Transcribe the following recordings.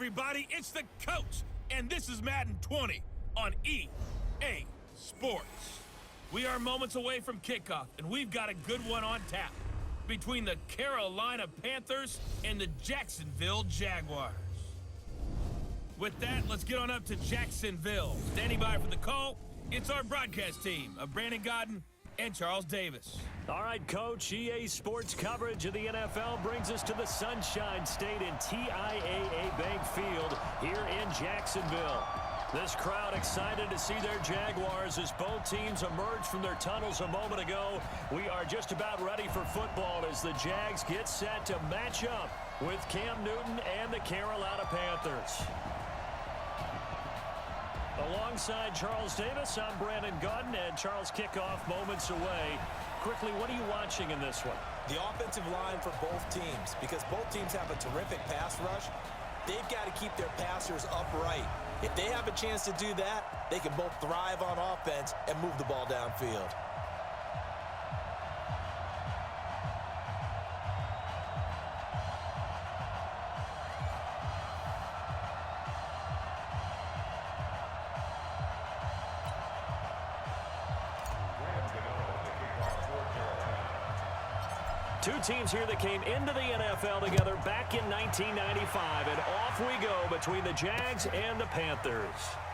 everybody, it's the coach, and this is Madden 20 on EA Sports. We are moments away from kickoff, and we've got a good one on tap between the Carolina Panthers and the Jacksonville Jaguars. With that, let's get on up to Jacksonville. Standing by for the call, it's our broadcast team of Brandon Godden and Charles Davis. All right, Coach, EA Sports coverage of the NFL brings us to the Sunshine State in TIAA Bank Field here in Jacksonville. This crowd excited to see their Jaguars as both teams emerged from their tunnels a moment ago. We are just about ready for football as the Jags get set to match up with Cam Newton and the Carolina Panthers. Alongside Charles Davis, I'm Brandon Godden, and Charles, kickoff moments away. Quickly, what are you watching in this one? The offensive line for both teams, because both teams have a terrific pass rush. They've got to keep their passers upright. If they have a chance to do that, they can both thrive on offense and move the ball downfield. Two teams here that came into the NFL together back in 1995, and off we go between the Jags and the Panthers.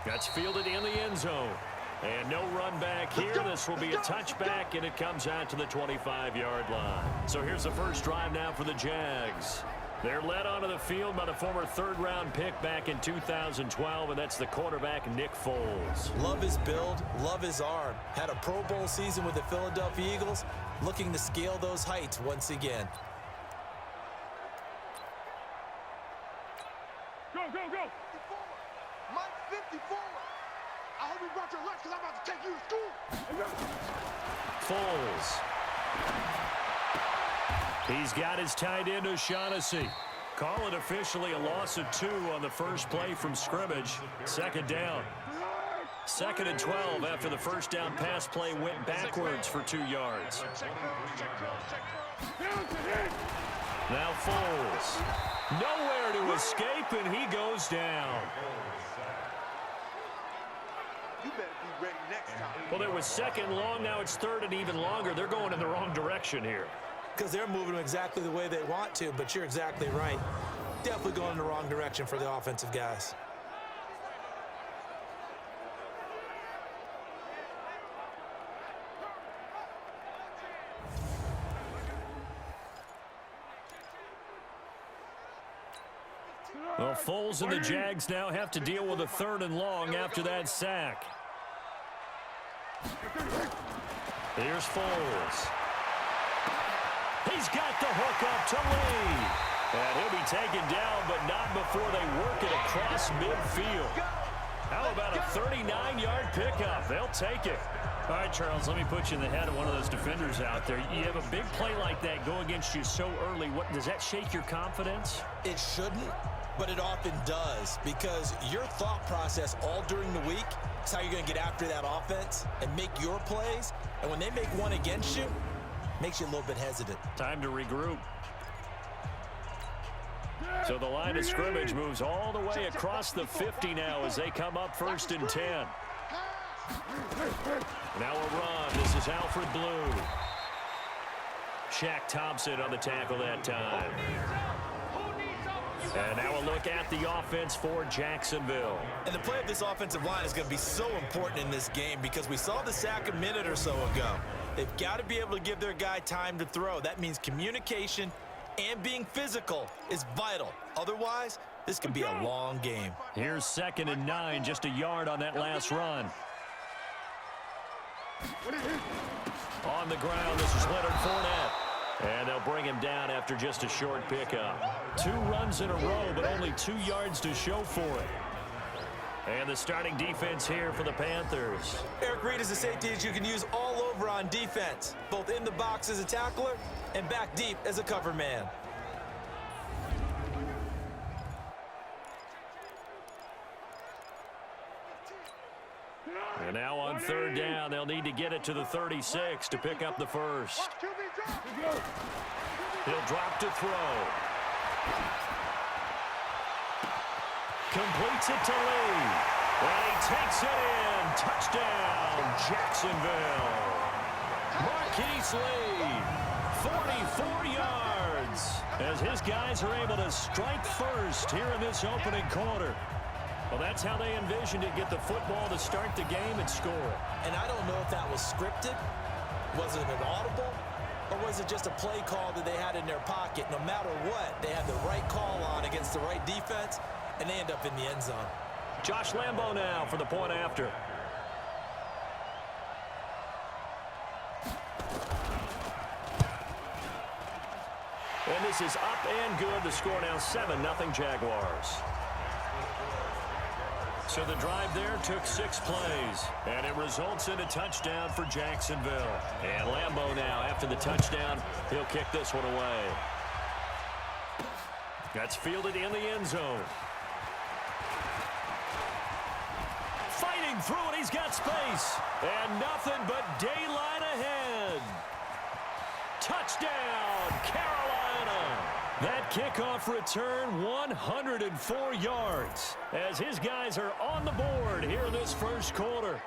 That's fielded in the end zone. And no run back here. This will be a touchback, and it comes out to the 25-yard line. So here's the first drive now for the Jags. They're led onto the field by the former third-round pick back in 2012, and that's the quarterback, Nick Foles. Love his build, love his arm. Had a Pro Bowl season with the Philadelphia Eagles, looking to scale those heights once again. Go, go, go! 54. Mike 54. I hope you brought your lunch because I'm about to take you to school. Foles. He's got his tight end, O'Shaughnessy. Call it officially a loss of 2 on the first play from scrimmage. Second down. 2nd and 12 after the first down pass play went backwards for 2 yards. Now Foles. Nowhere to escape, and he goes down. You better be ready next time. Well, there was 2nd long. Now it's 3rd and even longer. They're going in the wrong direction here. Because they're moving them exactly the way they want to, but you're exactly right. Definitely going in the wrong direction for the offensive guys. Well, Foles and the Jags now have to deal with a 3rd and long after that sack. Here's Foles. He's got the hook up to Lee. And he'll be taken down, but not before they work it across midfield. How about a 39-yard pickup? They'll take it. All right, Charles, let me put you in the head of one of those defenders out there. You have a big play like that go against you so early. What does that shake your confidence? It shouldn't, but it often does, because your thought process all during the week is how you're going to get after that offense and make your plays. And when they make one against you, makes you a little bit hesitant. Time to regroup. So the line of scrimmage moves all the way across the 50 now as they come up 1st and 10. Now a run. This is Alfred Blue. Shaq Thompson on the tackle that time. And now a look at the offense for Jacksonville. And the play of this offensive line is going to be so important in this game because we saw the sack a minute or so ago. They've got to be able to give their guy time to throw. That means communication and being physical is vital. Otherwise, this could be a long game. Here's 2nd and 9, just a yard on that last run. On the ground, this is Leonard Fournette. And they'll bring him down after just a short pickup. 2 runs in a row, but only 2 yards to show for it. And the starting defense here for the Panthers. Eric Reid is a safety that you can use all over on defense, both in the box as a tackler and back deep as a cover man. And now on 3rd down, they'll need to get it to the 36 to pick up the first. He'll drop to throw. Completes it to Lee. And he takes it in. Touchdown, Jacksonville. Marquise Lee, 44 yards, as his guys are able to strike first here in this opening quarter. Well, that's how they envisioned it, get the football to start the game and score. And I don't know if that was scripted. Was it an audible? Or was it just a play call that they had in their pocket? No matter what, they had the right call on against the right defense, and they end up in the end zone. Josh Lambo now for the point after. And this is up and good. The score now 7-0 Jaguars. So the drive there took 6 plays, and it results in a touchdown for Jacksonville. And Lambo now, after the touchdown, he'll kick this one away. That's fielded in the end zone. Fighting through it, he's got space. And nothing but daylight ahead. Touchdown, Carolina. That kickoff return, 104 yards, as his guys are on the board here in this first quarter.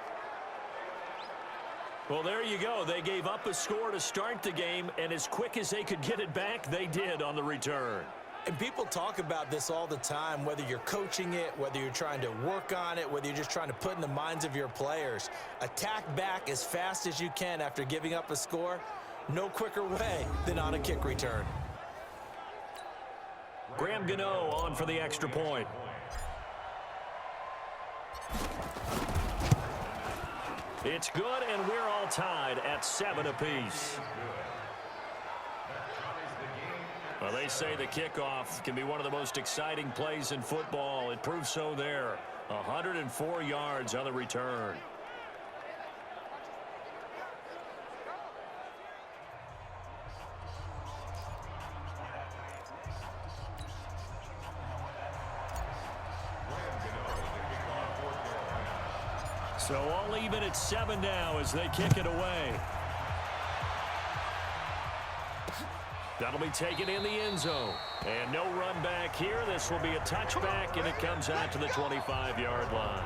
Well, there you go. They gave up a score to start the game, and as quick as they could get it back, they did on the return. And people talk about this all the time, whether you're coaching it, whether you're trying to work on it, whether you're just trying to put in the minds of your players. Attack back as fast as you can after giving up a score. No quicker way than on a kick return. Graham Gano on for the extra point. It's good, and we're all tied at 7 apiece. Well, they say the kickoff can be one of the most exciting plays in football. It proves so there. 104 yards on the return. So all even at 7 now as they kick it away. That'll be taken in the end zone. And no run back here. This will be a touchback, and it comes out to the 25-yard line.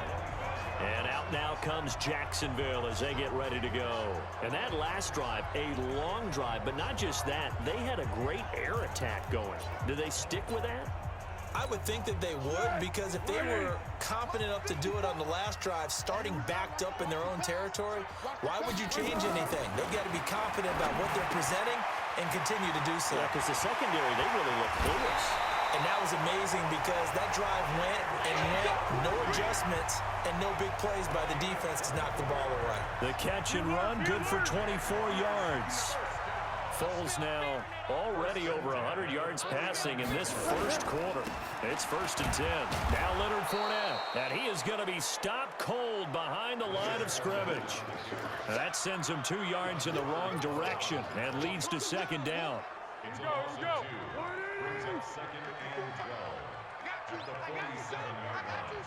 And out now comes Jacksonville as they get ready to go. And that last drive, a long drive, but not just that. They had a great air attack going. Do they stick with that? I would think that they would, because if they were confident enough to do it on the last drive, starting backed up in their own territory, why would you change anything? They've got to be confident about what they're presenting and continue to do so. Yeah, because the secondary, they really look clueless. And that was amazing because that drive went and went, no adjustments, and no big plays by the defense to knock the ball away. The catch and run, good for 24 yards. Foles now already over 100 yards passing in this first quarter. It's 1st and 10. Now Leonard Fournette, and he is going to be stopped cold behind the line of scrimmage. Now that sends him 2 yards in the wrong direction and leads to 2nd down. Let's go, let's go. Brings up 2nd and 12 at the 47-yard line.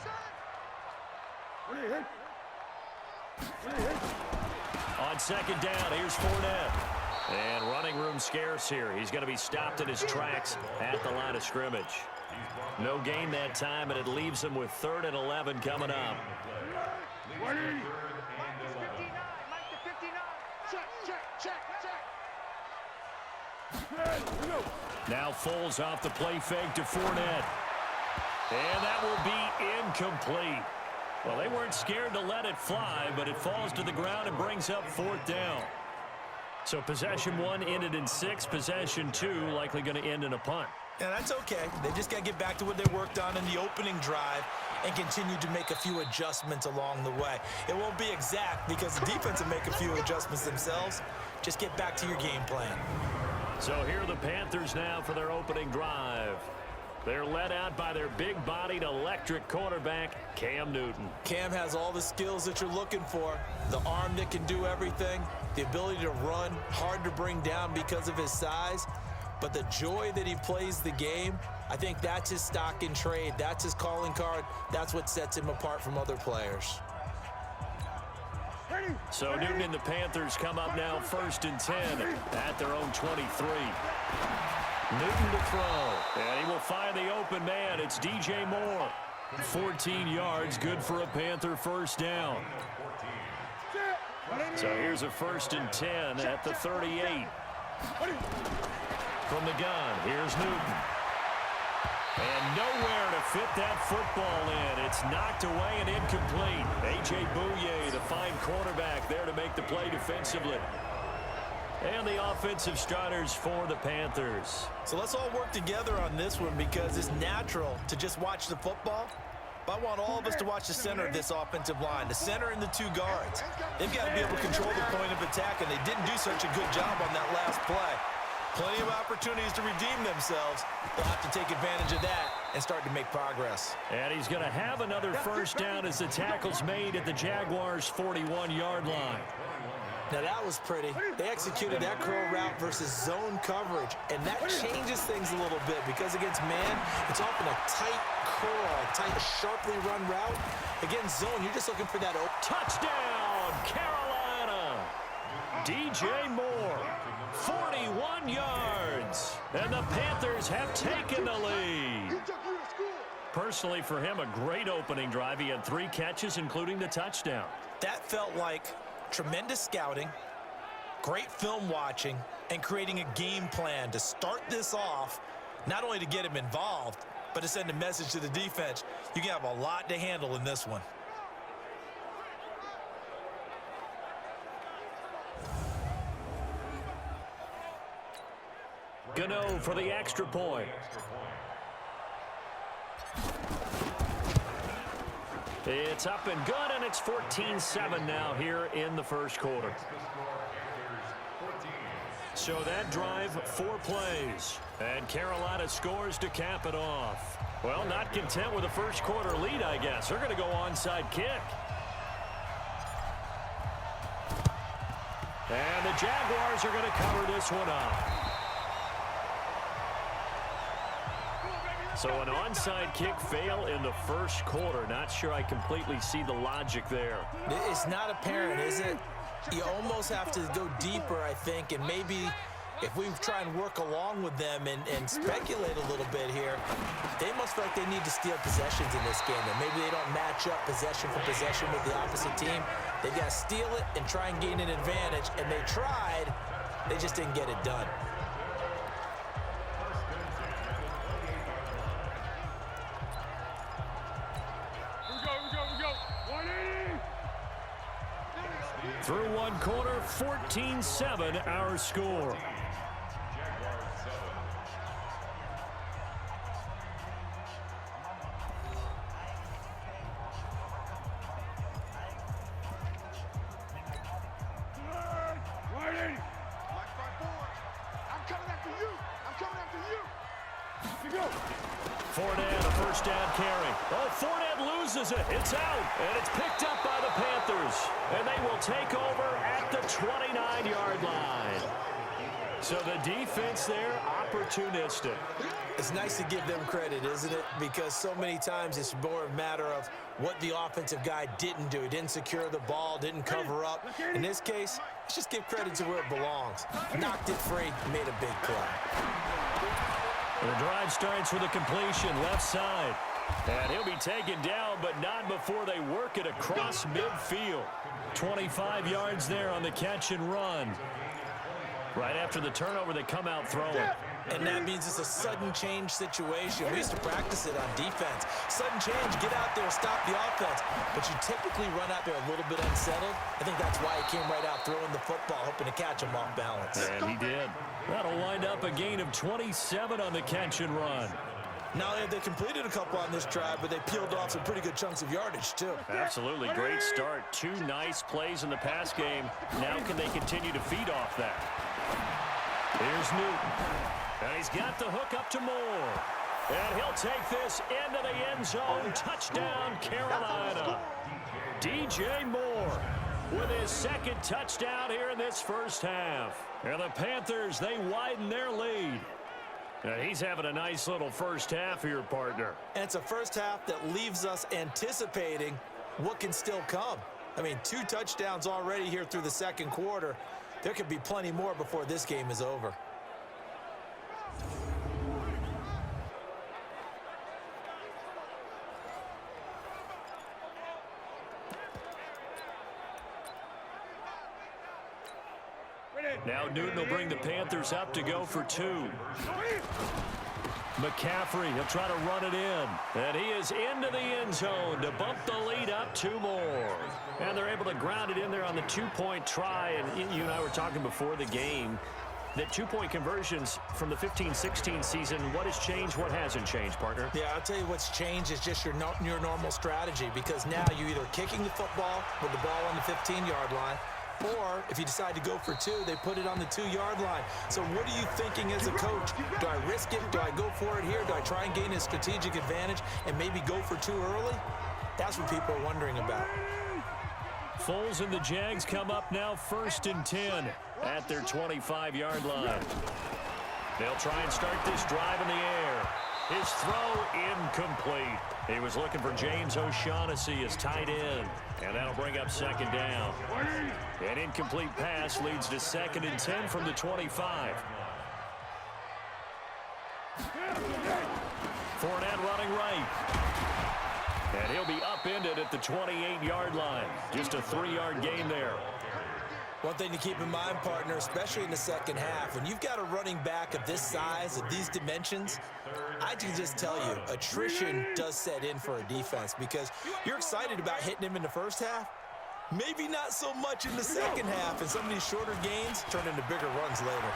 On 2nd down, here's Fournette. And running room scarce here. He's going to be stopped in his tracks at the line of scrimmage. No gain that time, and it leaves him with 3rd and 11 coming up. Now Foles off the play fake to Fournette. And that will be incomplete. Well, they weren't scared to let it fly, but it falls to the ground and brings up 4th down. So possession 1 ended in 6. Possession 2 likely going to end in a punt. And that's okay. They just got to get back to what they worked on in the opening drive and continue to make a few adjustments along the way. It won't be exact because the defense will make a few adjustments themselves. Just get back to your game plan. So here are the Panthers now for their opening drive. They're led out by their big-bodied electric quarterback, Cam Newton. Cam has all the skills that you're looking for. The arm that can do everything, the ability to run, hard to bring down because of his size. But the joy that he plays the game, I think that's his stock in trade. That's his calling card. That's what sets him apart from other players. So Newton and the Panthers come up now 1st and 10 at their own 23. Newton to throw, and he will find the open man. It's DJ Moore. 14 yards, good for a Panther first down. So here's a 1st and 10 at the 38. From the gun, here's Newton. And nowhere to fit that football in. It's knocked away and incomplete. A.J. Bouye, the fine quarterback, there to make the play defensively. And the offensive starters for the Panthers. So let's all work together on this one because it's natural to just watch the football. But I want all of us to watch the center of this offensive line, the center and the 2 guards. They've got to be able to control the point of attack, and they didn't do such a good job on that last play. Plenty of opportunities to redeem themselves. They'll have to take advantage of that and start to make progress. And he's going to have another first down as the tackle's made at the Jaguars' 41-yard line. Now that was pretty. They executed that curl route versus zone coverage, and that changes things a little bit because against man, it's often a tight curl, tight, sharply run route. Against zone, you're just looking for that open. Touchdown, Carolina! DJ Moore, 41 yards, and the Panthers have taken the lead. Personally, for him, a great opening drive. He had 3 catches, including the touchdown. That felt like tremendous scouting, great film watching, and creating a game plan to start this off, not only to get him involved, but to send a message to the defense. You can have a lot to handle in this one. Gano for the extra point. It's up and good, and it's 14-7 now here in the first quarter. So that drive, 4 plays, and Carolina scores to cap it off. Well, not content with a first quarter lead, I guess. They're going to go onside kick. And the Jaguars are going to cover this one up. So an onside kick fail in the first quarter. Not sure I completely see the logic there. It's not apparent, is it? You almost have to go deeper, I think, and maybe if we try and work along with them and speculate a little bit here, they must feel like they need to steal possessions in this game, and maybe they don't match up possession for possession with the opposite team. They've got to steal it and try and gain an advantage, and they tried. They just didn't get it done. Through one quarter, 14-7 our score. Fournette, a first down carry. Oh, Fournette loses it. It's out, and it's picked up by the Panthers. And they will take over at the 29-yard line. So the defense there, opportunistic. It's nice to give them credit, isn't it? Because so many times it's more a matter of what the offensive guy didn't do. He didn't secure the ball, didn't cover up. In this case, let's just give credit to where it belongs. Knocked it free, made a big play. The drive starts with a completion left side. And he'll be taken down, but not before they work it across midfield. 25 yards there on the catch and run. Right after the turnover, they come out throwing. And that means it's a sudden change situation. We used to practice it on defense. Sudden change, get out there, stop the offense. But you typically run out there a little bit unsettled. I think that's why he came right out throwing the football, hoping to catch him off balance. And he did. That'll wind up a gain of 27 on the catch and run. Not only have they completed a couple on this drive, but they peeled off some pretty good chunks of yardage, too. Absolutely. Great start. 2 nice plays in the pass game. Now can they continue to feed off that? Here's Newton. And he's got the hook up to Moore. And he'll take this into the end zone. Touchdown, Carolina. DJ Moore with his second touchdown here in this first half. And the Panthers, they widen their lead. And he's having a nice little first half here, partner. And it's a first half that leaves us anticipating what can still come. I mean, 2 touchdowns already here through the second quarter. There could be plenty more before this game is over. Now Newton will bring the Panthers up to go for 2. McCaffrey, he'll try to run it in. And he is into the end zone to bump the lead up 2 more. And they're able to ground it in there on the 2-point try. And you and I were talking before the game that 2-point conversions from the 15-16 season, what has changed, what hasn't changed, partner? Yeah, I'll tell you what's changed is just your normal strategy, because now you're either kicking the football with the ball on the 15-yard line, or if you decide to go for 2, they put it on the 2-yard line. So what are you thinking as a coach? Do I risk it? Do I go for it here? Do I try and gain a strategic advantage and maybe go for 2 early? That's what people are wondering about. Foles and the Jags come up now 1st and 10 at their 25-yard line. They'll try and start this drive in the air. His throw incomplete. He was looking for James O'Shaughnessy as tight end, and that'll bring up 2nd down. An incomplete pass leads to 2nd and 10 from the 25. Fournette running right. And he'll be upended at the 28-yard line. Just a 3-yard gain there. One thing to keep in mind, partner, especially in the second half, when you've got a running back of this size, of these dimensions, I can just tell you, attrition does set in for a defense, because you're excited about hitting him in the first half. Maybe not so much in the second half, and some of these shorter gains turn into bigger runs later.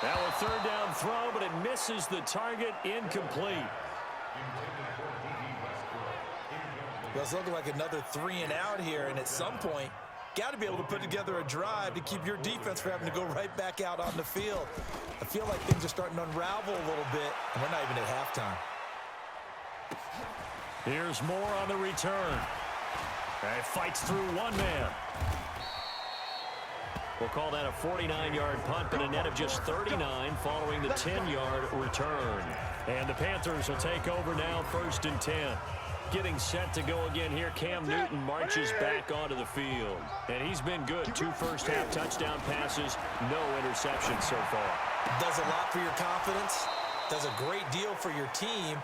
Now a 3rd down throw, but it misses the target, incomplete. Well, it's looking like another 3 and out here, and at some point, got to be able to put together a drive to keep your defense from having to go right back out on the field. I feel like things are starting to unravel a little bit, and we're not even at halftime. Here's Moore on the return. And fights through 1 man. We'll call that a 49-yard punt, but a net of just 39 following the 10-yard return. And the Panthers will take over now, 1st and 10. Getting set to go again here, Cam Newton marches back onto the field. And he's been good. 2 first-half touchdown passes, no interceptions so far. Does a lot for your confidence, does a great deal for your team,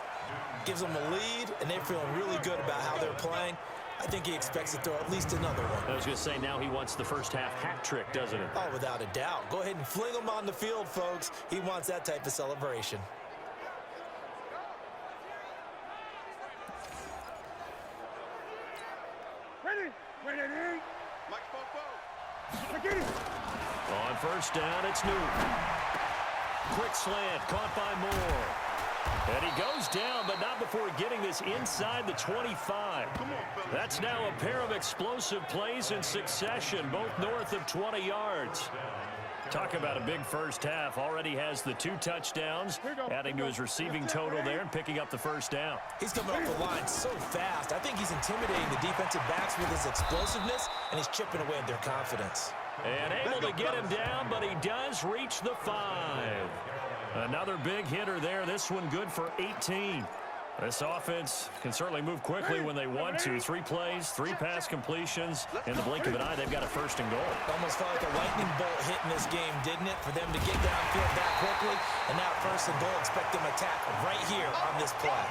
gives them a lead, and they're feeling really good about how they're playing. I think he expects to throw at least another one. I was going to say, now he wants the first-half hat trick, doesn't he? Oh, without a doubt. Go ahead and fling him on the field, folks. He wants that type of celebration. On 1st down, it's Newton. Quick slant, caught by Moore. And he goes down, but not before getting this inside the 25. That's now a pair of explosive plays in succession, both north of 20 yards. Talk about a big first half. Already has the 2 touchdowns, adding to his receiving total there and picking up the 1st down. He's coming off the line so fast. I think he's intimidating the defensive backs with his explosiveness, and he's chipping away at their confidence. And able to get him down, but he does reach the 5. Another big hitter there. This one good for 18. This offense can certainly move quickly when they want to. 3 plays, 3 pass completions. In the blink of an eye, they've got a 1st and goal. Almost felt like a lightning bolt hit in this game, didn't it? For them to get downfield that quickly. And now 1st and goal, expect them to attack right here on this play.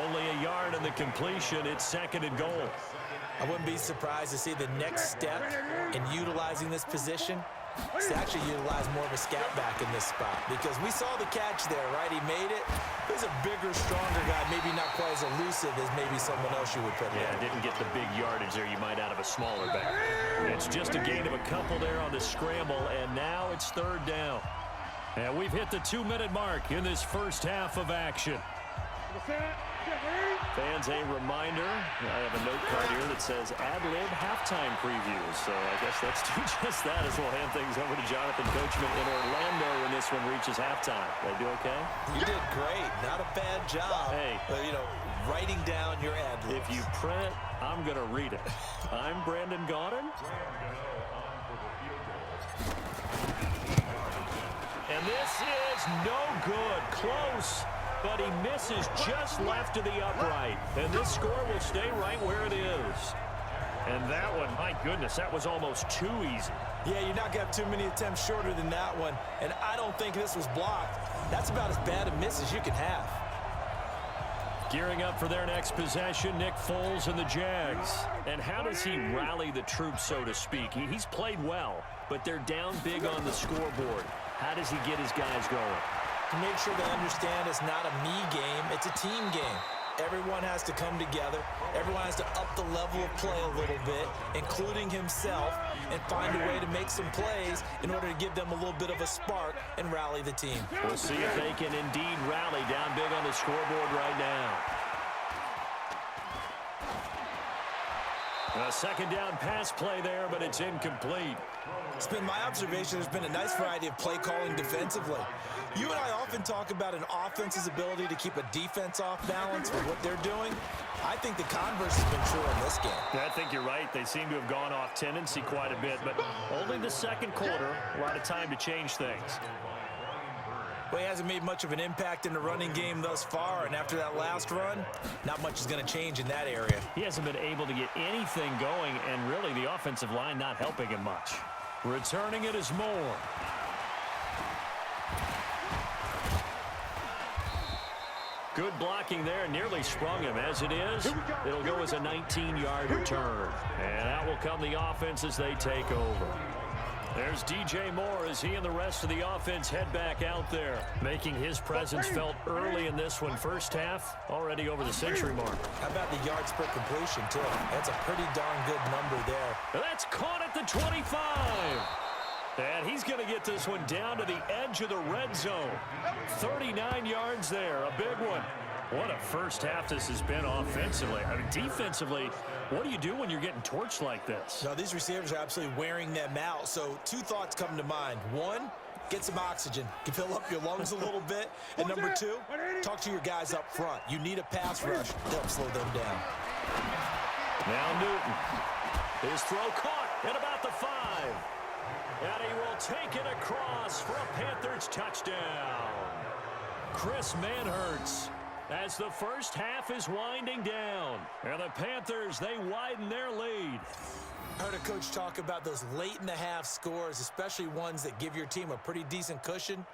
Only a yard in the completion. It's 2nd and goal. I wouldn't be surprised to see the next step in utilizing this position. To actually utilize more of a scout back in this spot, because we saw the catch there, right? He made it. He's a bigger, stronger guy, maybe not quite as elusive as maybe someone else you would put in. Yeah, didn't get the big yardage there you might out of a smaller back. It's just a gain of a couple there on the scramble, and now it's 3rd down. And we've hit the 2-minute mark in this first half of action. Fans, a reminder, I have a note card here that says ad-lib halftime previews. So I guess let's do just that as we'll hand things over to Jonathan Coachman in Orlando when this one reaches halftime. Did I do okay? You did great. Not a bad job. Hey. But, you know, writing down your ad-libs. If you print, I'm going to read it. I'm Brandon Gaudin. And this is no good. Close. But he misses just left of the upright. And this score will stay right where it is. And that one, my goodness, that was almost too easy. Yeah, you're not going to have too many attempts shorter than that one. And I don't think this was blocked. That's about as bad a miss as you can have. Gearing up for their next possession, Nick Foles and the Jags. And how does he rally the troops, so to speak? He's played well, but they're down big on the scoreboard. How does he get his guys going? To make sure they understand it's not a me game, it's a team game. Everyone has to come together. Everyone has to up the level of play a little bit, including himself, and find a way to make some plays in order to give them a little bit of a spark and rally the team. We'll see if they can indeed rally down big on the scoreboard right now. A second down pass play there, but it's incomplete. It's been my observation there's been a nice variety of play calling defensively. You and I often talk about an offense's ability to keep a defense off balance with what they're doing. I think the converse has been true in this game. Yeah, I think you're right. They seem to have gone off tendency quite a bit, but only the second quarter, a lot of time to change things. Well, he hasn't made much of an impact in the running game thus far, and after that last run, not much is going to change in that area. He hasn't been able to get anything going, and really the offensive line not helping him much. Returning it is Moore. Good blocking there, nearly sprung him. As it is, it'll go as a 19-yard return. And out will come the offense as they take over. There's DJ Moore as he and the rest of the offense head back out there, making his presence felt early in this one. First half, already over the century mark. How about the yards per completion, too? That's a pretty darn good number there. That's caught at the 25. And he's going to get this one down to the edge of the red zone. 39 yards there, a big one. What a first half this has been offensively. I mean, defensively, what do you do when you're getting torched like this? Now, these receivers are absolutely wearing them out. So, two thoughts come to mind. One, get some oxygen. You fill up your lungs a little bit. And number two, talk to your guys up front. You need a pass rush to help slow them down. Now Newton. His throw caught at about the 5. And he will take it across for a Panthers touchdown. Chris Manhertz, as the first half is winding down. And the Panthers, they widen their lead. I heard a coach talk about those late-in-the-half scores, especially ones that give your team a pretty decent cushion.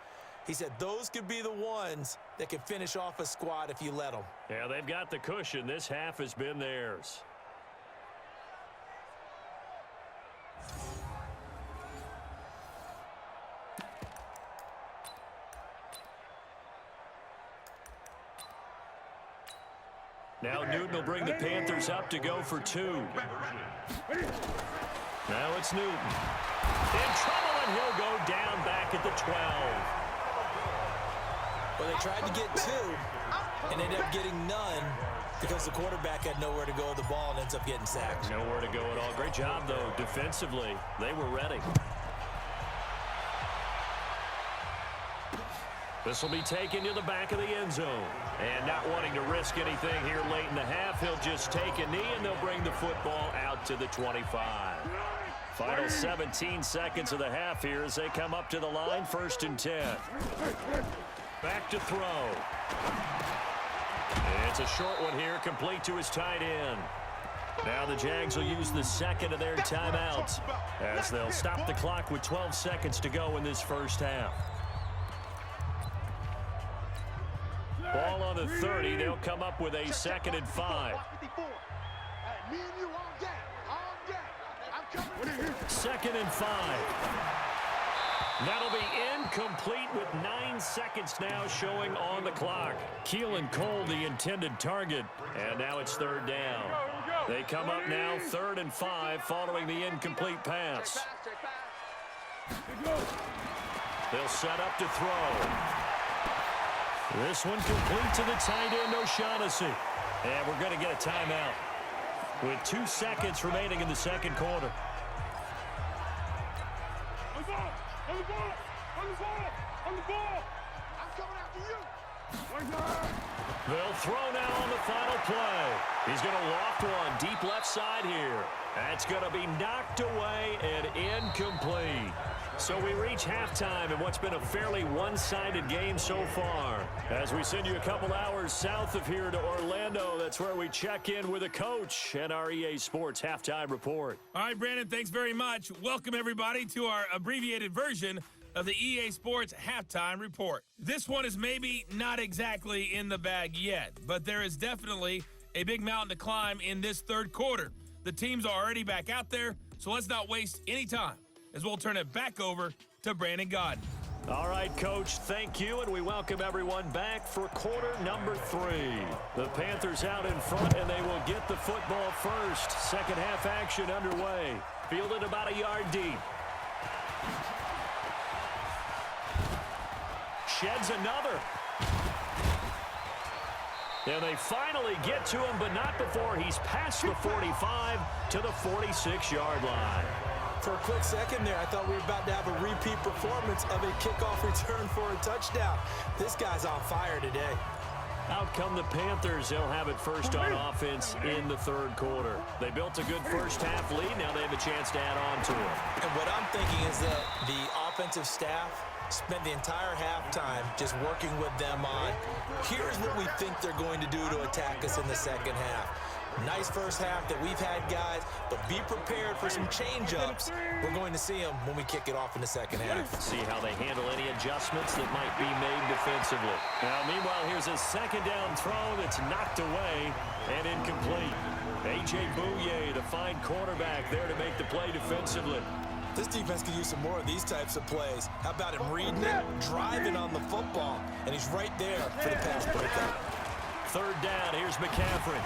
He said those could be the ones that can finish off a squad if you let them. Yeah, they've got the cushion. This half has been theirs. Now Newton will bring the Panthers up to go for 2. Now it's Newton. In trouble, and he'll go down back at the 12. Well, they tried to get 2 and ended up getting none because the quarterback had nowhere to go with the ball and ends up getting sacked. Nowhere to go at all. Great job, though, defensively. They were ready. This will be taken to the back of the end zone. And not wanting to risk anything here late in the half, he'll just take a knee, and they'll bring the football out to the 25. Final 17 seconds of the half here as they come up to the line, 1st and 10. Back to throw. It's a short one here, complete to his tight end. Now the Jags will use the second of their timeouts as they'll stop the clock with 12 seconds to go in this first half. Ball on the 30. They'll come up with a 2nd and 5. 2nd and 5. That'll be incomplete with 9 seconds now showing on the clock. Keelan Cole, the intended target. And now it's 3rd down. They come up now 3rd and 5 following the incomplete pass. They'll set up to throw. This one complete to the tight end, O'Shaughnessy. And we're going to get a timeout with 2 seconds remaining in the second quarter. On the ball! On the ball! On the ball! On the ball! I'm coming after you! They'll throw now on the final play. He's going to loft one deep left side here. That's going to be knocked away and incomplete. So we reach halftime in what's been a fairly one-sided game so far. As we send you a couple hours south of here to Orlando, that's where we check in with a coach and our EA Sports halftime report. All right, Brandon, thanks very much. Welcome, everybody, to our abbreviated version of the EA Sports Halftime Report. This one is maybe not exactly in the bag yet, but there is definitely a big mountain to climb in this third quarter. The teams are already back out there, so let's not waste any time as we'll turn it back over to Brandon Gaudin. All right, Coach, thank you, and we welcome everyone back for quarter number 3. The Panthers out in front, and they will get the football first. Second half action underway. Fielded about a yard deep. Sheds another. And they finally get to him, but not before he's past the 45 to the 46-yard line. For a quick second there, I thought we were about to have a repeat performance of a kickoff return for a touchdown. This guy's on fire today. Out come the Panthers. They'll have it first on offense in the third quarter. They built a good first half lead. Now they have a chance to add on to it. And what I'm thinking is that the offensive staff spent the entire halftime just working with them on, here's what we think they're going to do to attack us in the second half. Nice first half that we've had, guys, but be prepared for some change-ups. We're going to see them when we kick it off in the second half. See how they handle any adjustments that might be made defensively. Now, meanwhile, here's a second down throw that's knocked away and incomplete. A.J. Bouye, the fine quarterback, there to make the play defensively. This defense could use some more of these types of plays. How about him reading it, driving on the football, and he's right there for the pass breakup. Third down, here's McCaffrey.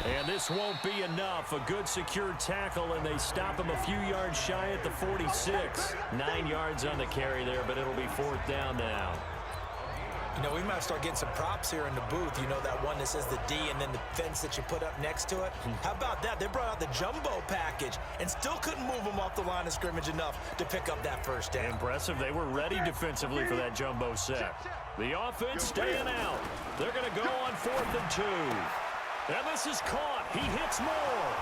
And this won't be enough. A good secured tackle, and they stop him a few yards shy at the 46. 9 yards on the carry there, but it'll be fourth down now. You know, we might start getting some props here in the booth. You know, that one that says the D and then the fence that you put up next to it? How about that? They brought out the jumbo package and still couldn't move them off the line of scrimmage enough to pick up that first down. Impressive. They were ready defensively for that jumbo set. The offense staying out. They're going to go on 4th and 2. And this is caught. He hits Moore.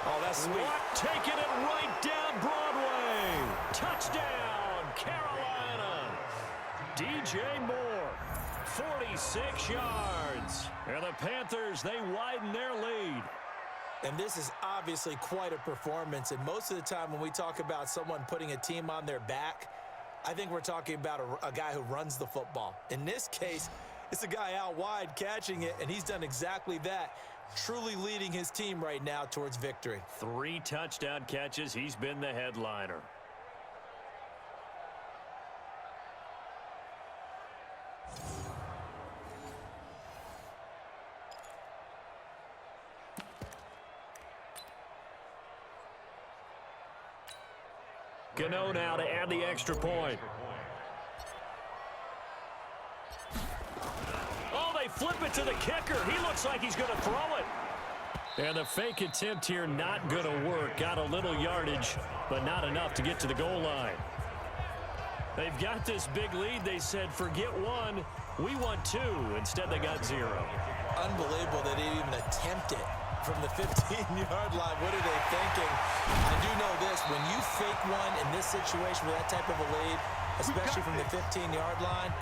Oh, that's sweet. Watt taking it right down Broadway. Touchdown, Carolina. DJ Moore, 46 yards. And the Panthers, they widen their lead. And this is obviously quite a performance. And most of the time when we talk about someone putting a team on their back, I think we're talking about a guy who runs the football. In this case, it's a guy out wide catching it, and he's done exactly that. Truly leading his team right now towards victory. 3 touchdown catches. He's been the headliner. Gano now to add the extra point. Flip it to the kicker. He looks like he's going to throw it. And the fake attempt here not going to work. Got a little yardage, but not enough to get to the goal line. They've got this big lead. They said, forget 1, we want 2. Instead, they got 0. Unbelievable that they even attempt it from the 15-yard line. What are they thinking? I do know this. When you fake one in this situation with that type of a lead, especially from the 15-yard line,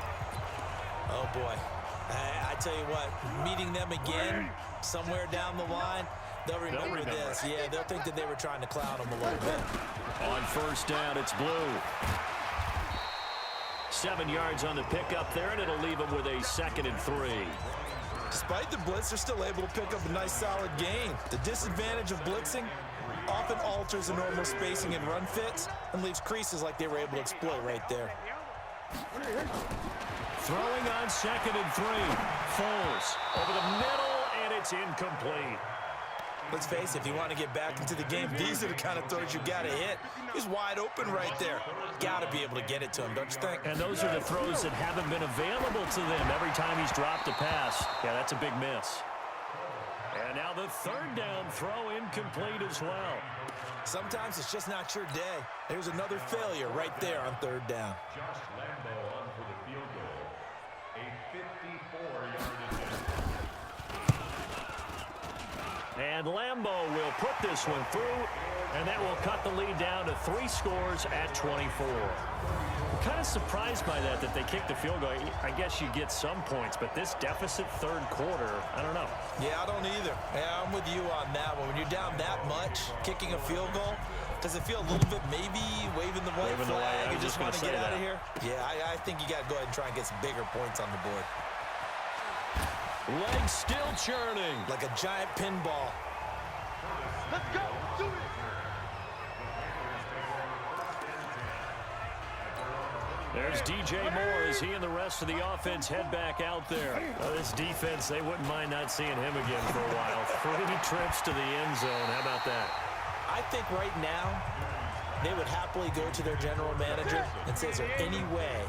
oh, boy. I tell you what, meeting them again somewhere down the line, they'll remember this. Yeah, they'll think that they were trying to clown them a little bit. On first down, it's Blue. 7 yards on the pickup there, and it'll leave them with a 2nd and 3. Despite the blitz, they're still able to pick up a nice, solid gain. The disadvantage of blitzing often alters the normal spacing and run fits and leaves creases like they were able to exploit right there. Throwing on 2nd and 3. Foles over the middle, and it's incomplete. Let's face it, if you want to get back into the game, these are the kind of throws you got to hit. He's wide open right there. Got to be able to get it to him, don't you think? And those are the throws that haven't been available to them every time he's dropped a pass. Yeah, that's a big miss. And now the 3rd down throw incomplete as well. Sometimes it's just not your day. There's another failure right there on 3rd down. Josh Lambo on for the field goal. A 54-yard attempt. And Lambo will put this one through, and that will cut the lead down to 3 scores at 24. I'm kind of surprised by that they kicked the field goal. I guess you get some points, but this deficit 3rd quarter, I don't know. Yeah, I don't either. Yeah, I'm with you on that one. When you're down that much, kicking a field goal Does it feel a little bit maybe waving the white flag and just want to get out of here? Yeah, I think you got to go ahead and try and get some bigger points on the board. Legs still churning. Like a giant pinball. Let's go. Do it. There's DJ Moore as he and the rest of the offense head back out there. This defense, they wouldn't mind not seeing him again for a while. 3 trips to the end zone. How about that? I think right now they would happily go to their general manager and say, is there any way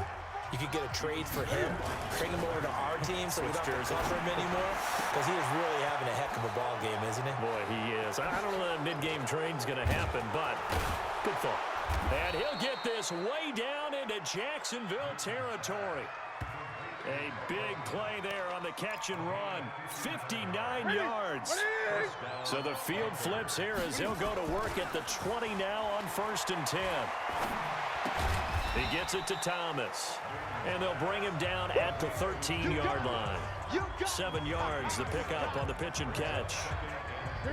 you could get a trade for him, bring him over to our team so we don't have to cover him anymore? Because he is really having a heck of a ball game, isn't he? Boy, he is. I don't know that mid-game trade's going to happen, but good thought. And he'll get this way down into Jacksonville territory. A big play there on the catch and run. 59 yards. So the field flips here as he'll go to work at the 20 now on 1st and 10. He gets it to Thomas. And they'll bring him down at the 13-yard line. 7 yards, the pickup on the pitch and catch.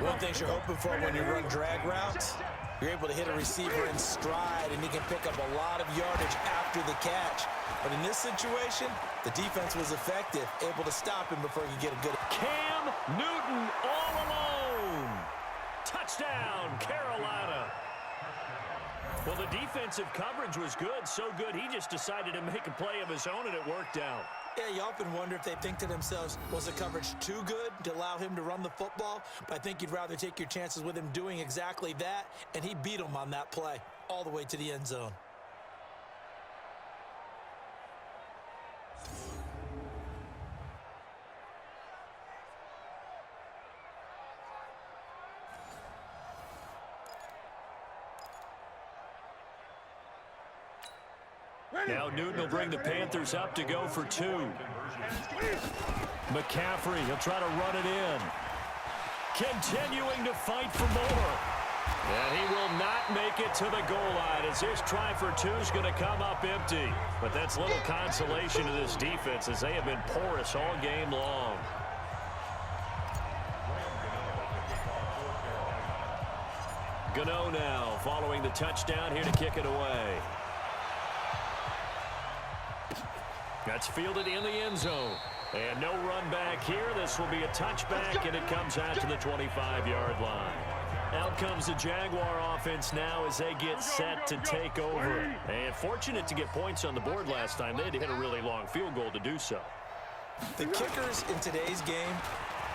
One thing you're hoping for when you run drag routes, you're able to hit a receiver in stride, and he can pick up a lot of yardage after the catch. But in this situation, the defense was effective, able to stop him before he could get a good... Cam Newton all alone. Touchdown, Carolina. Well, the defensive coverage was good, so good he just decided to make a play of his own, and it worked out. Yeah, you often wonder if they think to themselves, was the coverage too good to allow him to run the football? But I think you'd rather take your chances with him doing exactly that, and he beat him on that play all the way to the end zone. Now Newton will bring the Panthers up to go for 2. McCaffrey, he'll try to run it in. Continuing to fight for more. And he will not make it to the goal line as his try for 2 is going to come up empty. But that's little consolation to this defense as they have been porous all game long. Gano now following the touchdown here to kick it away. That's fielded in the end zone. And no run back here. This will be a touchback, and it comes out to the 25-yard line. Out comes the Jaguar offense now as they get set to take over. And fortunate to get points on the board last time. They had to hit a really long field goal to do so. The kickers in today's game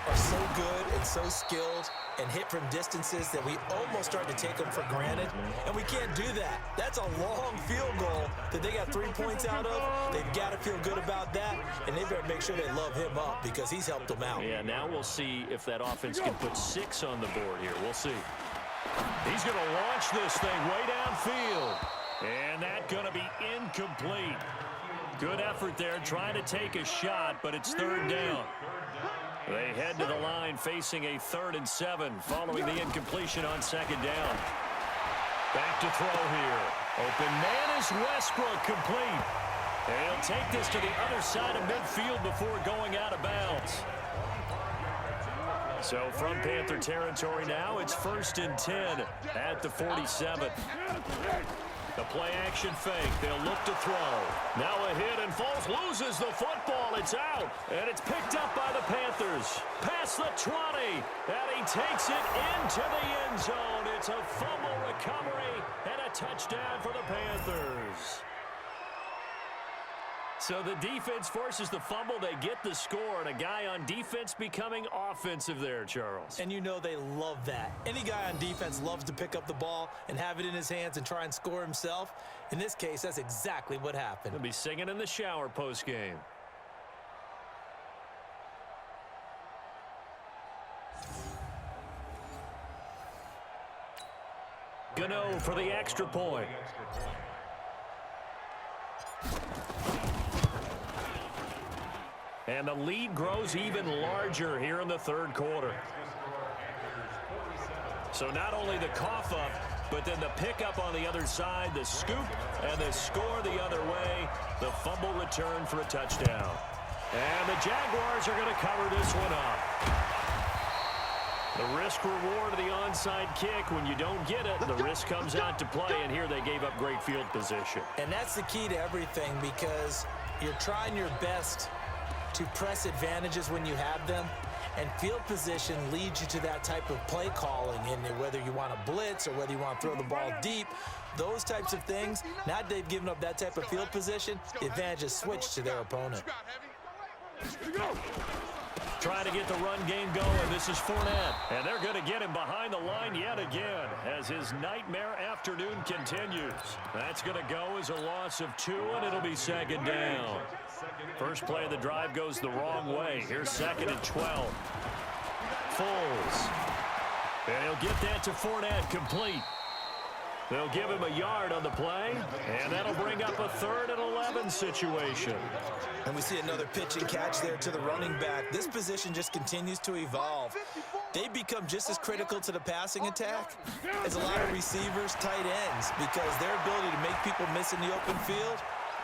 are so good and so skilled and hit from distances that we almost start to take them for granted, and we can't do that. That's a long field goal that they got 3 points out of. They've got to feel good about that, and they better make sure they love him up because he's helped them out. Yeah, now we'll see if that offense can put 6 on the board here. We'll see. He's going to launch this thing way downfield, and that's going to be incomplete. Good effort there, trying to take a shot, but it's 3rd down. They head to the line facing a 3rd and 7 following the incompletion on 2nd down. Back to throw here. Open man is Westbrook, complete. And he'll take this to the other side of midfield before going out of bounds. So from Panther territory now, it's 1st and 10 at the 47. The play action fake. They'll look to throw. Now a hit and Foles loses the football. It's out. And it's picked up by the Panthers. Past the 20. And he takes it into the end zone. It's a fumble recovery and a touchdown for the Panthers. So the defense forces the fumble. They get the score, and a guy on defense becoming offensive there, Charles. And you know they love that. Any guy on defense loves to pick up the ball and have it in his hands and try and score himself. In this case, that's exactly what happened. He'll be singing in the shower post-game. Gano for the extra point. And the lead grows even larger here in the 3rd quarter. So not only the cough up, but then the pickup on the other side, the scoop, and the score the other way, the fumble return for a touchdown. And the Jaguars are going to cover this one up. The risk reward of the onside kick. When you don't get it, the risk comes out to play, and here they gave up great field position. And that's the key to everything, because you're trying your best to press advantages when you have them, and field position leads you to that type of play calling, and whether you want to blitz or whether you want to throw the ball deep, those types of things. Now they've given up that type of field position, the advantage is switched to their opponent. Trying to get the run game going. This is Fournette. And they're going to get him behind the line yet again as his nightmare afternoon continues. That's going to go as a loss of 2, and it'll be second down. First play of the drive goes the wrong way. Here's 2nd and 12. Foles. And he'll get that to Fournette, complete. They'll give him a yard on the play, and that'll bring up a 3rd and 11 situation. And we see another pitch and catch there to the running back. This position just continues to evolve. They become just as critical to the passing attack as a lot of receivers, tight ends, because their ability to make people miss in the open field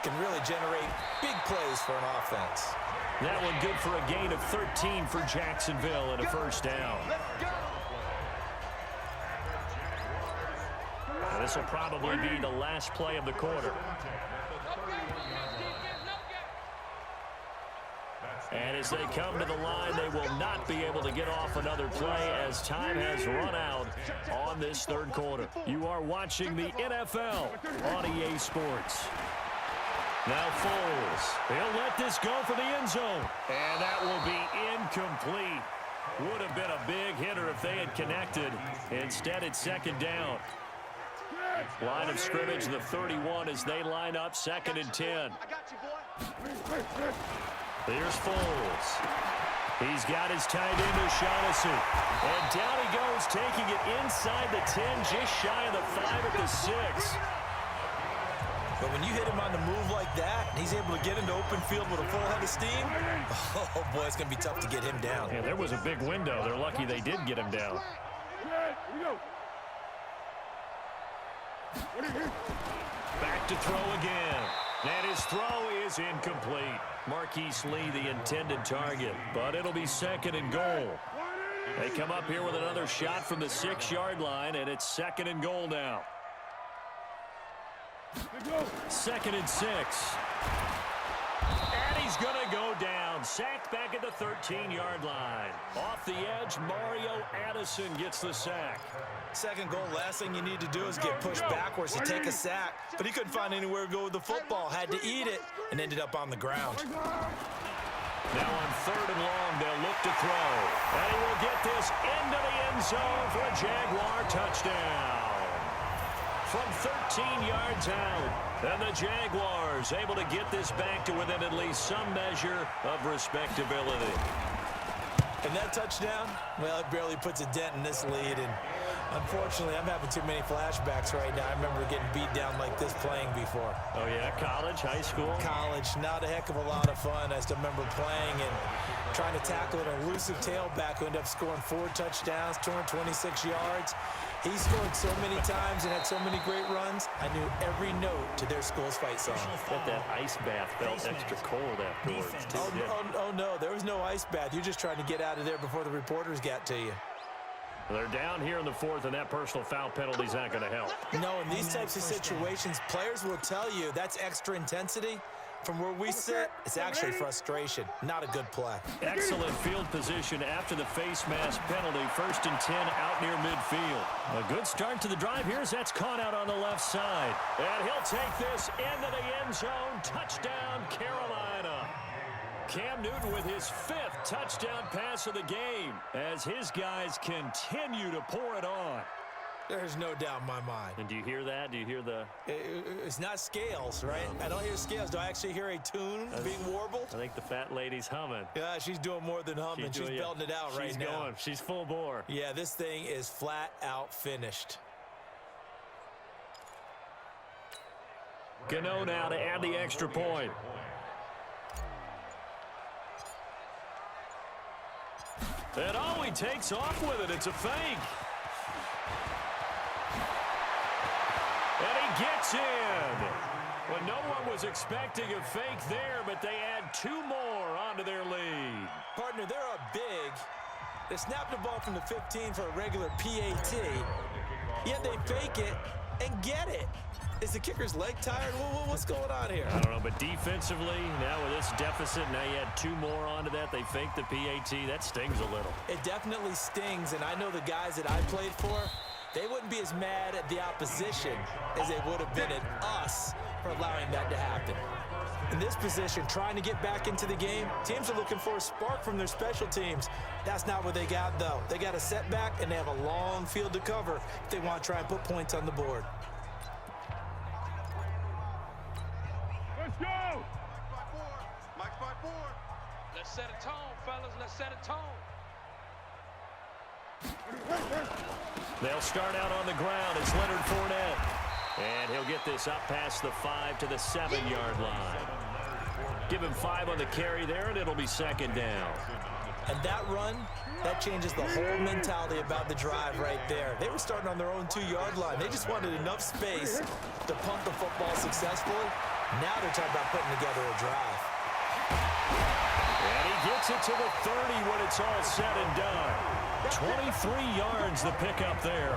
can really generate big plays for an offense. That one good for a gain of 13 for Jacksonville and a first down. This will probably be the last play of the quarter. And as they come to the line, they will not be able to get off another play as time has run out on this 3rd quarter. You are watching the NFL on EA Sports. Now Foles. He'll let this go for the end zone. And that will be incomplete. Would have been a big hitter if they had connected. Instead, it's 2nd down. Line of scrimmage, the 31, as they line up 2nd and 10. Here's Foles. He's got his tight end, O'Shaughnessy. And down he goes, taking it inside the 10, just shy of the 5 at the 6. But when you hit him on the move like that, and he's able to get into open field with a full head of steam, oh, boy, it's going to be tough to get him down. Yeah, there was a big window. They're lucky they did get him down. Back to throw again. And his throw is incomplete. Marquise Lee, the intended target. But it'll be 2nd and goal. They come up here with another shot from the 6-yard line, and it's 2nd and goal now. 2nd and 6. And he's going to go down. Sacked back at the 13-yard line. Off the edge, Mario Addison gets the sack. 2nd goal, last thing you need to do is get pushed backwards to take a sack. But he couldn't find anywhere to go with the football. Had to eat it and ended up on the ground. Now on 3rd and long, they'll look to throw. And he will get this into the end zone for a Jaguar touchdown. From 13 yards out. And the Jaguars able to get this back to within at least some measure of respectability. And that touchdown, well, it barely puts a dent in this lead. And unfortunately, I'm having too many flashbacks right now. I remember getting beat down like this playing before. Oh, yeah? College, high school? College. Not a heck of a lot of fun. I still remember playing and trying to tackle an elusive tailback who ended up scoring 4 touchdowns, 226 yards. He scored so many times and had so many great runs, I knew every note to their school's fight song. But that ice bath felt extra cold afterwards. Oh, no, there was no ice bath. You're just trying to get out of there before the reporters got to you. They're down here in the 4th, and that personal foul penalty's not going to help. No, in these types of situations, players will tell you that's extra intensity. From where we sit, it's actually frustration. Not a good play. Excellent field position after the face mask penalty. 1st and 10 out near midfield. A good start to the drive here as that's caught out on the left side. And he'll take this into the end zone. Touchdown, Carolina. Cam Newton with his 5th touchdown pass of the game as his guys continue to pour it on. There's no doubt in my mind. And do you hear that? Do you hear the... It's not scales, right? I don't hear scales. Do I actually hear a tune being warbled? I think the fat lady's humming. Yeah, she's doing more than humming. She's belting it out right now. She's going. She's full bore. Yeah, this thing is flat out finished. Gano now to add the extra point. And oh, he takes off with it. It's a fake. And he gets in. Well, no one was expecting a fake there, but they add 2 more onto their lead. Partner, they're up big, They snapped the ball from the 15 for a regular PAT, yet they fake it and get it. Is the kicker's leg tired? What's going on here? I don't know, but defensively, now with this deficit, now you add 2 more onto that. They faked the PAT. That stings a little. It definitely stings, and I know the guys that I played for, they wouldn't be as mad at the opposition as they would have been at us for allowing that to happen. In this position, trying to get back into the game, teams are looking for a spark from their special teams. That's not what they got, though. They got a setback, and they have a long field to cover if they want to try and put points on the board. Let's go! Mike's by 4. Let's set a tone, fellas. Let's set a tone. They'll start out on the ground. It's Leonard Fournette. And he'll get this up past the 5 to the 7-yard line. Give him 5 on the carry there, and it'll be second down. And that run, that changes the whole mentality about the drive right there. They were starting on their own 2-yard line. They just wanted enough space to pump the football successfully. Now they're talking about putting together a drive. And he gets it to the 30 when it's all said and done. 23 yards the pickup there.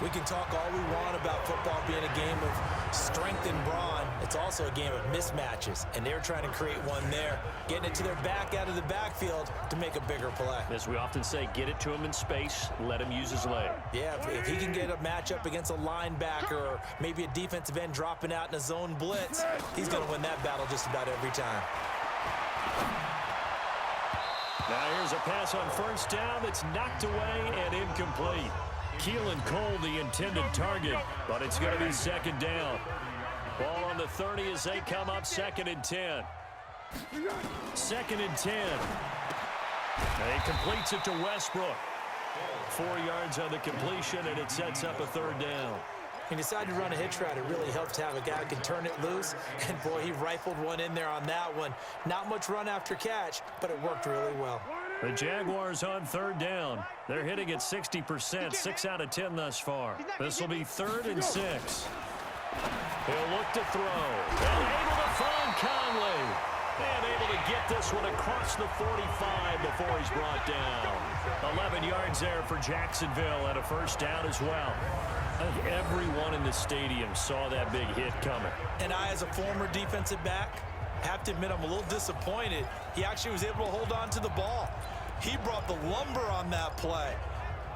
We can talk all we want about football being a game of strength and brawn. It's also a game of mismatches, and they're trying to create one there, getting it to their back out of the backfield to make a bigger play. As we often say, get it to him in space, let him use his leg. Yeah, if he can get a matchup against a linebacker or maybe a defensive end dropping out in a zone blitz, he's going to win that battle just about every time. Now here's a pass on first down that's knocked away and incomplete. Keelan Cole, the intended target, but it's going to be second down. Ball on the 30 as they come up, 2nd and 10. 2nd and 10. And he completes it to Westbrook. 4 yards on the completion, and it sets up a 3rd down. He decided to run a hitch route. It really helped to have a guy who can turn it loose. And, boy, he rifled one in there on that one. Not much run after catch, but it worked really well. The Jaguars on 3rd down. They're hitting at 60%, 6 out of 10 thus far. This will be 3rd and 6. He'll look to throw. And able to find Conley. And able to get this one across the 45 before he's brought down. 11 yards there for Jacksonville and a 1st down as well. I think everyone in the stadium saw that big hit coming. And I, as a former defensive back, have to admit I'm a little disappointed. He actually was able to hold on to the ball. He brought the lumber on that play.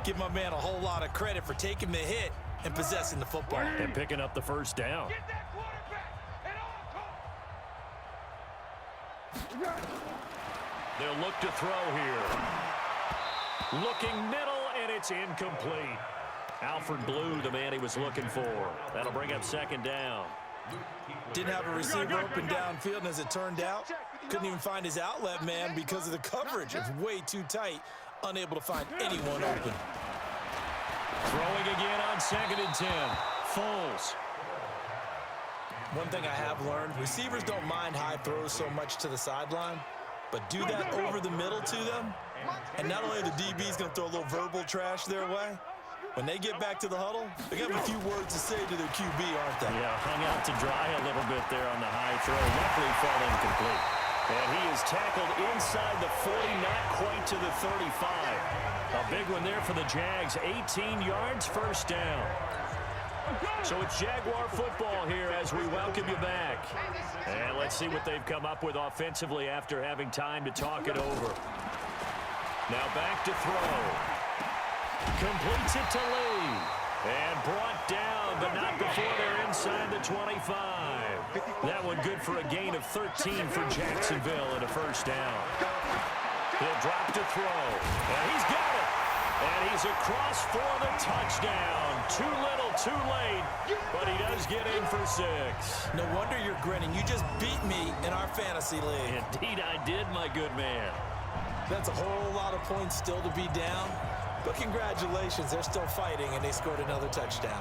Give my man a whole lot of credit for taking the hit and possessing the football. And picking up the 1st down. Get that quarterback and on. They'll look to throw here. Looking middle, and it's incomplete. Alfred Blue, the man he was looking for. That'll bring up 2nd down. Didn't have a receiver open downfield, and as it turned out, couldn't even find his outlet man because of the coverage. It was way too tight, unable to find anyone open. Throwing again on 2nd and 10. Foles. One thing I have learned, receivers don't mind high throws so much to the sideline, but do that over the middle to them, and not only the DB's going to throw a little verbal trash their way, when they get back to the huddle, they have a few words to say to their QB, aren't they? Yeah, hung out to dry a little bit there on the high throw. Luckily fell incomplete. And he is tackled inside the 40, not quite to the 35. A big one there for the Jags. 18 yards, 1st down. So it's Jaguar football here as we welcome you back. And let's see what they've come up with offensively after having time to talk it over. Now back to throw. Completes it to Lee. And brought down, but not before they're inside the 25. That one good for a gain of 13 for Jacksonville and a 1st down. He'll drop to throw. And he's got it. And he's across for the touchdown. Too little, too late. But he does get in for 6. No wonder you're grinning. You just beat me in our fantasy league. Indeed I did, my good man. That's a whole lot of points still to be down. But congratulations, they're still fighting, and they scored another touchdown.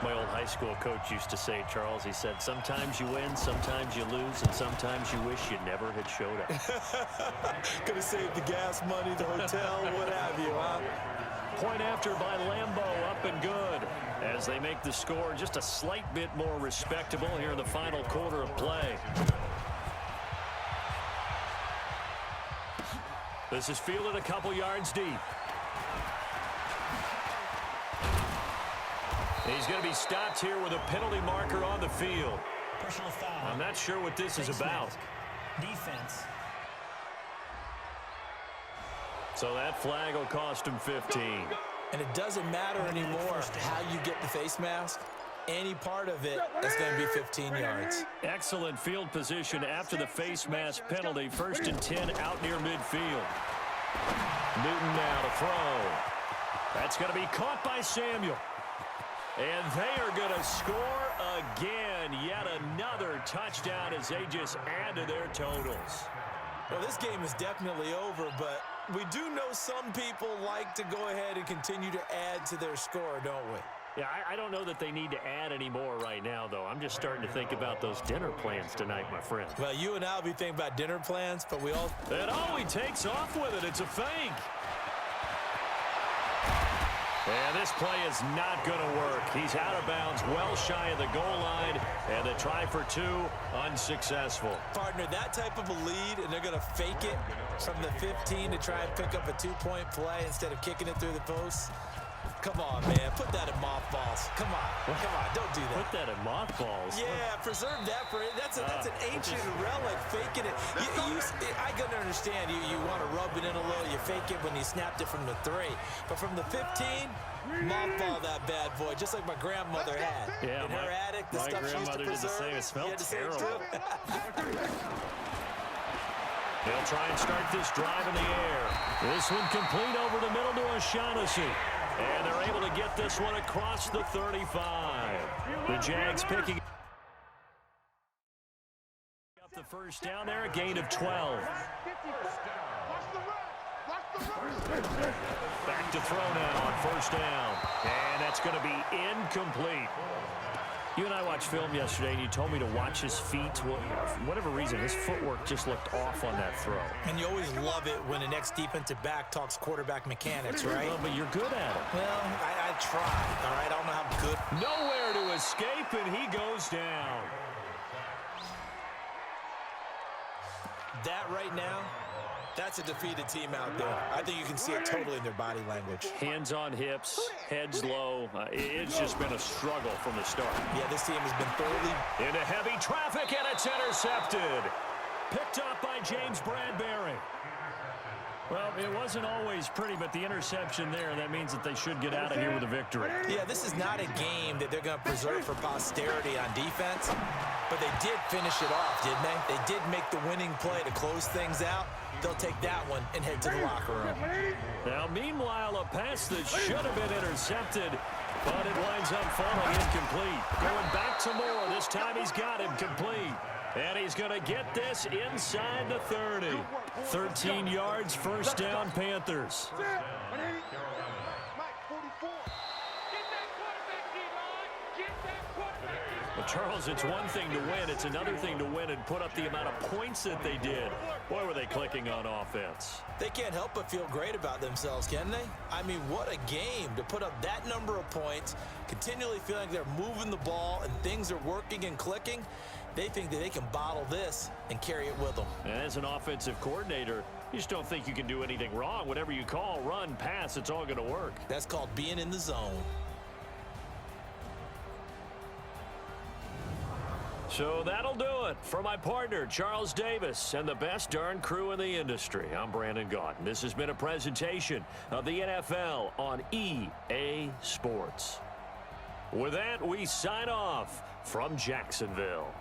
My old high school coach used to say, Charles, he said, sometimes you win, sometimes you lose, and sometimes you wish you never had showed up. Could have saved the gas money, the hotel, what have you, huh? Point after by Lambeau, up and good. As they make the score just a slight bit more respectable here in the final quarter of play. The This is fielded a couple yards deep. He's going to be stopped here with a penalty marker on the field. Personal foul. I'm not sure what this is about. Defense. So that flag will cost him 15. And it doesn't matter anymore how you get the face mask. Any part of it is going to be 15 yards. Excellent field position after the face mask penalty. 1st and 10 out near midfield. Newton now to throw. That's going to be caught by Samuel. And they are going to score again. Yet another touchdown as they just add to their totals. Well, this game is definitely over, but we do know some people like to go ahead and continue to add to their score, don't we? Yeah, I don't know that they need to add any more right now, though. I'm just starting to think about those dinner plans tonight, my friend. Well, you and I will be thinking about dinner plans, but we all... And he takes off with it. It's a fake. And this play is not going to work. He's out of bounds, well shy of the goal line, and the try for 2, unsuccessful. Partner, that type of a lead, and they're going to fake it from the 15 to try and pick up a 2-point play instead of kicking it through the post. Come on, man. Put that in mothballs. Come on. Come on. Don't do that. Put that in mothballs? Yeah, preserve that for it. That's an ancient relic, faking it. I can understand you want to rub it in a little. You fake it when you snapped it from the 3. But from the 15, mothball that bad boy, just like my grandmother had. Yeah, in her attic, the stuff she used to preserve. It smelled terrible. They'll try and start this drive in the air. This one complete over the middle to O'Shaughnessy. And they're able to get this one across the 35. The Jags picking up the first down there, a gain of 12. Back to throw now on 1st down. And that's going to be incomplete. You and I watched film yesterday, and you told me to watch his feet. Well, for whatever reason, his footwork just looked off on that throw. And you always love it when the next defensive back talks quarterback mechanics, right? Well, but you're good at it. Well, I try, all right? I don't know how good. Nowhere to escape, and he goes down. That right now, that's a defeated team out there. I think you can see it totally in their body language. Hands on hips, heads low. It's just been a struggle from the start. Yeah, this team has been thoroughly... Into heavy traffic, and it's intercepted. Picked up by James Bradbury. Well, it wasn't always pretty, but the interception there, that means that they should get out of here with a victory. Yeah, this is not a game that they're going to preserve for posterity on defense, but they did finish it off, didn't they? They did make the winning play to close things out. They'll take that one and head to the locker room. Now, meanwhile, a pass that should have been intercepted, but it winds up falling incomplete. Going back to Moore. This time he's got him complete. And he's going to get this inside the 30. 13 yards, 1st down, Panthers. Well, Charles, it's one thing to win. It's another thing to win and put up the amount of points that they did. Boy, were they clicking on offense. They can't help but feel great about themselves, can they? I mean, what a game to put up that number of points, continually feeling they're moving the ball and things are working and clicking. They think that they can bottle this and carry it with them. And as an offensive coordinator, you just don't think you can do anything wrong. Whatever you call, run, pass, it's all going to work. That's called being in the zone. So that'll do it for my partner, Charles Davis, and the best darn crew in the industry. I'm Brandon Gaudin. This has been a presentation of the NFL on EA Sports. With that, we sign off from Jacksonville.